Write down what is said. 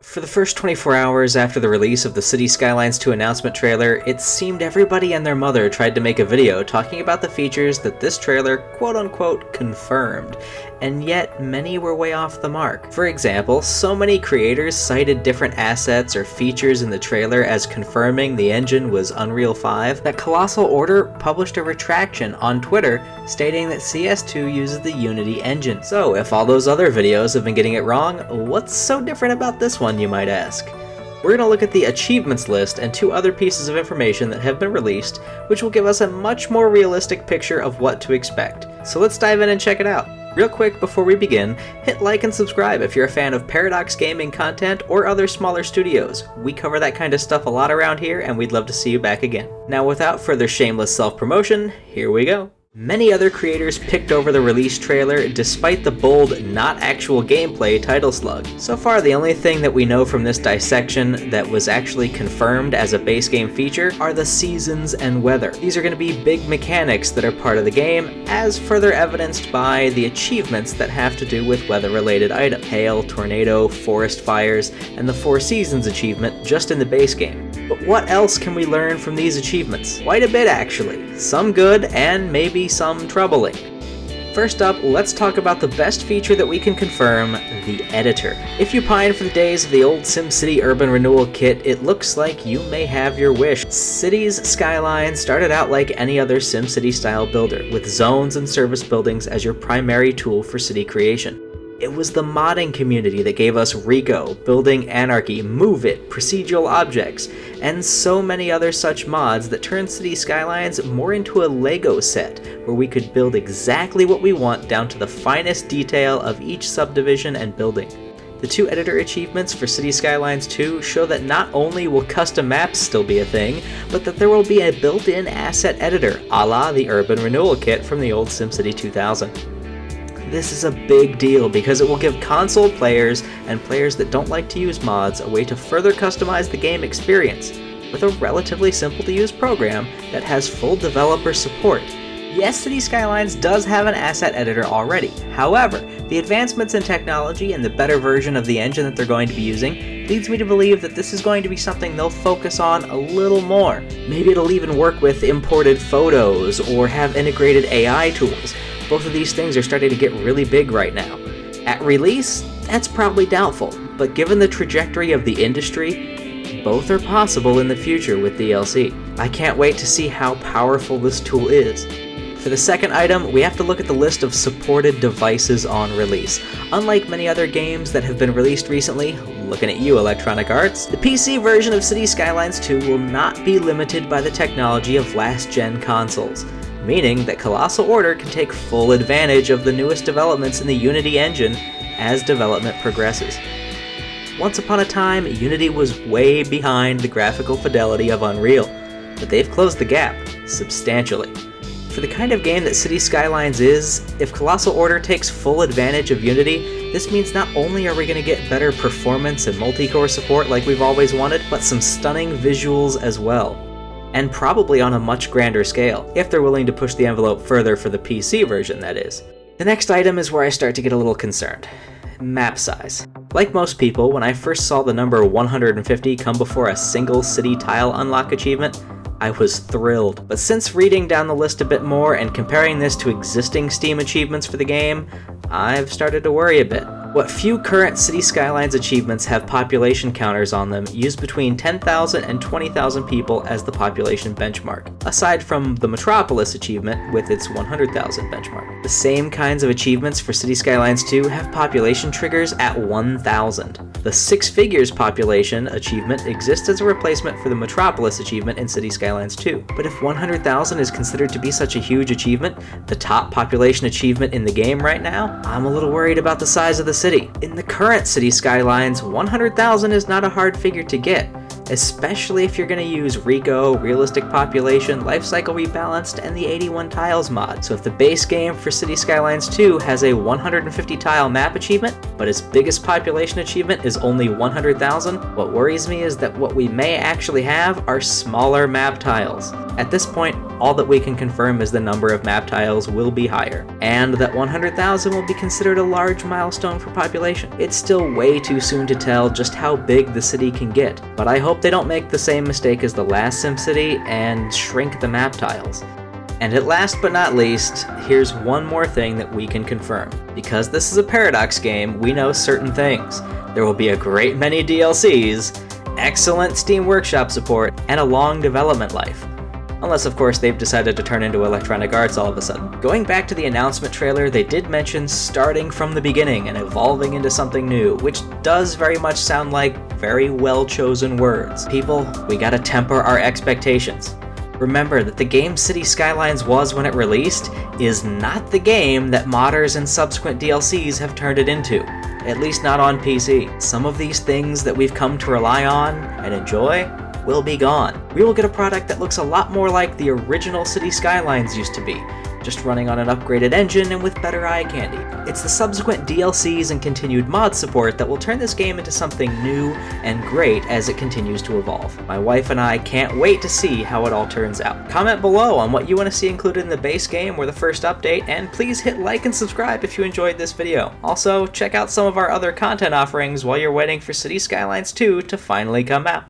For the first 24 hours after the release of the Cities Skylines 2 announcement trailer, it seemed everybody and their mother tried to make a video talking about the features that this trailer quote-unquote confirmed, and yet many were way off the mark. For example, so many creators cited different assets or features in the trailer as confirming the engine was Unreal 5 that Colossal Order published a retraction on Twitter stating that CS2 uses the Unity engine. So if all those other videos have been getting it wrong, what's so different about this one, you might ask? We're going to look at the achievements list and 2 other pieces of information that have been released, which will give us a much more realistic picture of what to expect. So let's dive in and check it out. Real quick before we begin, hit like and subscribe if you're a fan of Paradox Gaming content or other smaller studios. We cover that kind of stuff a lot around here, and we'd love to see you back again. Now without further shameless self-promotion, here we go. Many other creators picked over the release trailer despite the bold, not actual gameplay title slug. So far, the only thing that we know from this dissection that was actually confirmed as a base game feature are the seasons and weather. These are going to be big mechanics that are part of the game, as further evidenced by the achievements that have to do with weather-related items. Hail, tornado, forest fires, and the 4 Seasons achievement just in the base game. But what else can we learn from these achievements? Quite a bit actually. Some good and maybe some troubling. First up, let's talk about the best feature that we can confirm, the editor. If you pine for the days of the old SimCity Urban Renewal Kit, it looks like you may have your wish. Cities Skylines started out like any other SimCity style builder, with zones and service buildings as your primary tool for city creation. It was the modding community that gave us Rico, Building Anarchy, Move It, Procedural Objects, and so many other such mods that turned Cities Skylines more into a Lego set, where we could build exactly what we want down to the finest detail of each subdivision and building. The 2 editor achievements for Cities Skylines 2 show that not only will custom maps still be a thing, but that there will be a built-in asset editor, a la the Urban Renewal Kit from the old SimCity 2000. This is a big deal because it will give console players and players that don't like to use mods a way to further customize the game experience with a relatively simple to use program that has full developer support. Yes, Cities Skylines does have an asset editor already. However, the advancements in technology and the better version of the engine that they're going to be using leads me to believe that this is going to be something they'll focus on a little more. Maybe it'll even work with imported photos or have integrated AI tools. Both of these things are starting to get really big right now. At release, that's probably doubtful, but given the trajectory of the industry, both are possible in the future with DLC. I can't wait to see how powerful this tool is. For the second item, we have to look at the list of supported devices on release. Unlike many other games that have been released recently, looking at you Electronic Arts, the PC version of Cities Skylines 2 will not be limited by the technology of last-gen consoles, meaning that Colossal Order can take full advantage of the newest developments in the Unity engine as development progresses. Once upon a time, Unity was way behind the graphical fidelity of Unreal, but they've closed the gap substantially. For the kind of game that Cities Skylines is, if Colossal Order takes full advantage of Unity, this means not only are we going to get better performance and multi-core support like we've always wanted, but some stunning visuals as well. And probably on a much grander scale, if they're willing to push the envelope further for the PC version, that is. The next item is where I start to get a little concerned. Map size. Like most people, when I first saw the number 150 come before a single city tile unlock achievement, I was thrilled. But since reading down the list a bit more and comparing this to existing Steam achievements for the game, I've started to worry a bit. What few current Cities Skylines achievements have population counters on them use between 10,000 and 20,000 people as the population benchmark, aside from the Metropolis achievement with its 100,000 benchmark. The same kinds of achievements for Cities Skylines 2 have population triggers at 1,000. The 6 figures population achievement exists as a replacement for the Metropolis achievement in Cities Skylines 2. But if 100,000 is considered to be such a huge achievement, the top population achievement in the game right now, I'm a little worried about the size of the city. In the current Cities Skylines, 100,000 is not a hard figure to get, especially if you're going to use Rico, Realistic Population, Life Cycle Rebalanced, and the 81 Tiles mod. So if the base game for Cities Skylines 2 has a 150 tile map achievement, but its biggest population achievement is only 100,000, what worries me is that what we may actually have are smaller map tiles. At this point, all that we can confirm is the number of map tiles will be higher, and that 100,000 will be considered a large milestone for population. It's still way too soon to tell just how big the city can get, but I hope they don't make the same mistake as the last SimCity and shrink the map tiles. And at last but not least, here's one more thing that we can confirm. Because this is a Paradox game, we know certain things. There will be a great many DLCs, excellent Steam Workshop support, and a long development life. Unless, of course, they've decided to turn into Electronic Arts all of a sudden. Going back to the announcement trailer, they did mention starting from the beginning and evolving into something new, which does very much sound like very well-chosen words. People, we gotta temper our expectations. Remember that the game Cities Skylines was when it released is not the game that modders and subsequent DLCs have turned it into, at least not on PC. Some of these things that we've come to rely on and enjoy will be gone. We will get a product that looks a lot more like the original Cities Skylines used to be, just running on an upgraded engine and with better eye candy. It's the subsequent DLCs and continued mod support that will turn this game into something new and great as it continues to evolve. My wife and I can't wait to see how it all turns out. Comment below on what you want to see included in the base game or the first update, and please hit like and subscribe if you enjoyed this video. Also, check out some of our other content offerings while you're waiting for Cities Skylines 2 to finally come out.